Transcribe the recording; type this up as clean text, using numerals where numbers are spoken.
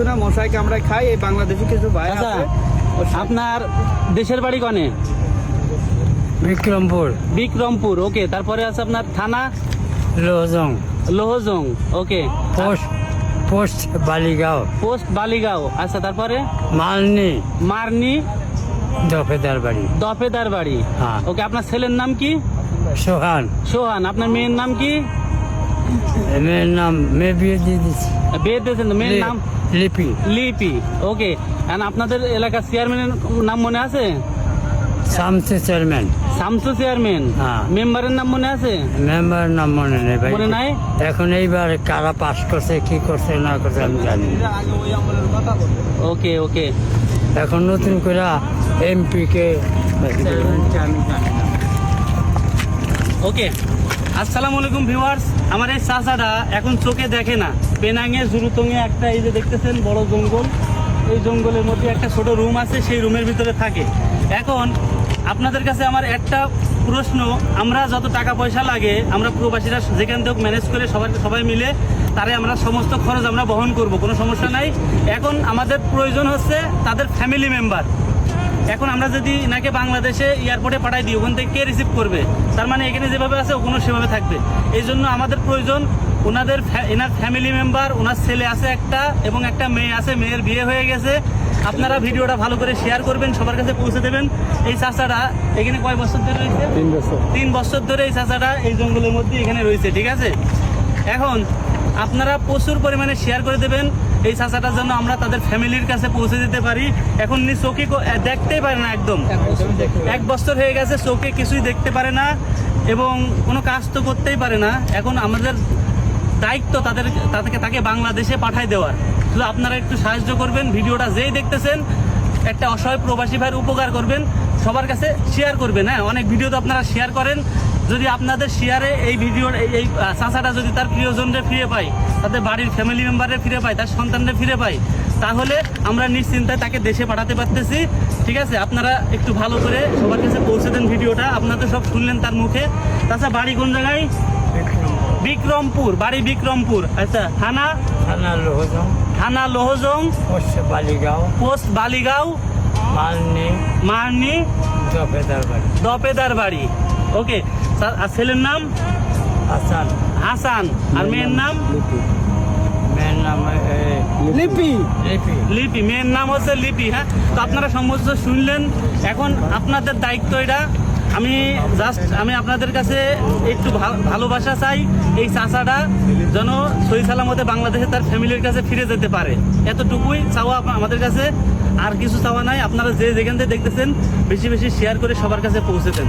কিছু না, মশাইকে আমরা খাই। এই বাংলাদেশি কিছু ভাই আচ্ছা, আছে। আপনার দেশের বাড়ি কনে? বিক্রমপুর বিক্রমপুর। ওকে, তারপরে আছে আপনার থানা Lohajang Lohajang. Okay, post post Baligaon post Baligaon. আচ্ছা, তারপরে মালনি মারনি দফেদার বাড়ি দফেদার বাড়ি। হ্যাঁ। ওকে, আপনার ছেলের নাম কি? সোহান। সোহান। আপনার মেয়ের নাম কি? মেয়ের নাম মেয়ে বিয়ে দিয়ে দিচ্ছি বিয়ে দিয়েছেন তো? মেয়ের নাম লিপি লিপি। ওকে, আর আপনাদের এলাকার চেয়ারম্যানের নাম মনে আছে? শামসু চেয়ারম্যান। শামসু চেয়ারম্যান। হ্যাঁ। মেম্বারের নাম মনে আছে? মেম্বারের নাম মনে নেই ভাই। মনে নাই? এখন এইবার কারা পাস করছে কি করছে না করছে আমি জানি না। ওকে ওকে, এখন নতুন করে এমপি কে আমি জানি না। ওকে। আসসালামু আলাইকুম ভিউয়ার্স। আমার এই চাচাটা এখন চোখে দেখে না। পেনাঙে জুরুতঙে একটা, এই যে দেখতেছেন বড় জঙ্গল, এই জঙ্গলের মধ্যে একটা ছোট রুম আছে, সেই রুমের ভিতরে থাকে। এখন আপনাদের কাছে আমার একটা প্রশ্ন, আমরা যত টাকা পয়সা লাগে আমরা প্রবাসীরা যেখান থেকে ম্যানেজ করে সবাই মিলে তারে আমরা সমস্ত খরচ আমরা বহন করব, কোনো সমস্যা নাই। এখন আমাদের প্রয়োজন হচ্ছে তাদের ফ্যামিলি মেম্বার। এখন আমরা যদি এনাকে বাংলাদেশে এয়ারপোর্টে পাঠাই দিই, ওখান থেকে কে রিসিভ করবে? তার মানে এখানে যেভাবে আছে ওখানে সেভাবে থাকবে। এই জন্য আমাদের প্রয়োজন এনার ফ্যামিলি মেম্বার। ওনার ছেলে আছে একটা এবং একটা মেয়ে আছে, মেয়ের বিয়ে হয়ে গেছে। আপনারা ভিডিওটা ভালো করে শেয়ার করবেন, সবার কাছে পৌঁছে দেবেন। এই চাচাটা এখানে কয় বছর ধরে রয়েছে? 3 বছর। 3 বছর ধরে এই চাচাটা এই জঙ্গলের মধ্যে এখানে রয়েছে, ঠিক আছে? এখন আপনারা প্রচুর পরিমাণে শেয়ার করে দেবেন এই চাচাটার জন্য আমরা তাদের ফ্যামিলির কাছে পৌঁছে দিতে পারি। এখন চোখে দেখতেই পারে না, একদম 1 বছর হয়ে গেছে, চোখে কিছুই দেখতে পারে না এবং কোনো কাজ তো করতেই পারে না। এখন আমাদের দায়িত্ব তাকে বাংলাদেশে পাঠায় দেওয়ার। শুধু আপনারা একটু সাহায্য করবেন, ভিডিওটা যেই দেখতেছেন একটা অসহায় প্রবাসী ভাইয়ের উপকার করবেন, সবার কাছে শেয়ার করবেন। হ্যাঁ, অনেক ভিডিও তো আপনারা শেয়ার করেন। যদি আপনাদের শেয়ারে এই ভিডিওর এই চাচাটা যদি তার প্রিয়জনরে ফিরে পায়, তাদের বাড়ির ফ্যামিলি মেম্বারে ফিরে পায়, তার সন্তানরে ফিরে পায়, তাহলে আমরা নিশ্চিন্তায় তাকে দেশে পাঠাতে পারতেছি, ঠিক আছে? আপনারা একটু ভালো করে সবার কাছে পৌঁছে দেন ভিডিওটা। আপনাদের সব শুনলেন তার মুখে। তাছাড়া বাড়ি কোন জায়গায়? বিক্রমপুর। বাড়ি বিক্রমপুর। আচ্ছা, থানা লোহজং থানা লোহজং, পোস্ট বালিগাঁও পোস্ট বালিগাঁও, মালনি মারনি দফেদার বাড়ি দপেদার বাড়ি। ওকে, স্যার। আর ছেলের নাম? হাসান। হাসান। আর মেয়ের নাম? মেয়ের নাম লিপি। লিপি। লিপি। মেয়ের নাম হচ্ছে লিপি। হ্যাঁ, তো আপনারা সমস্ত শুনলেন। এখন আপনাদের দায়িত্ব এটা। আমি আপনাদের কাছে একটু ভালোবাসা চাই। এই চাচাটা যেন সহি সালামতে বাংলাদেশে তার ফ্যামিলির কাছে ফিরে যেতে পারে, এতটুকুই চাওয়া আমাদের কাছে। আর কিছু চাওয়া নাই। আপনারা যেখান থেকে দেখতেছেন বেশি বেশি শেয়ার করে সবার কাছে পৌঁছে দেন।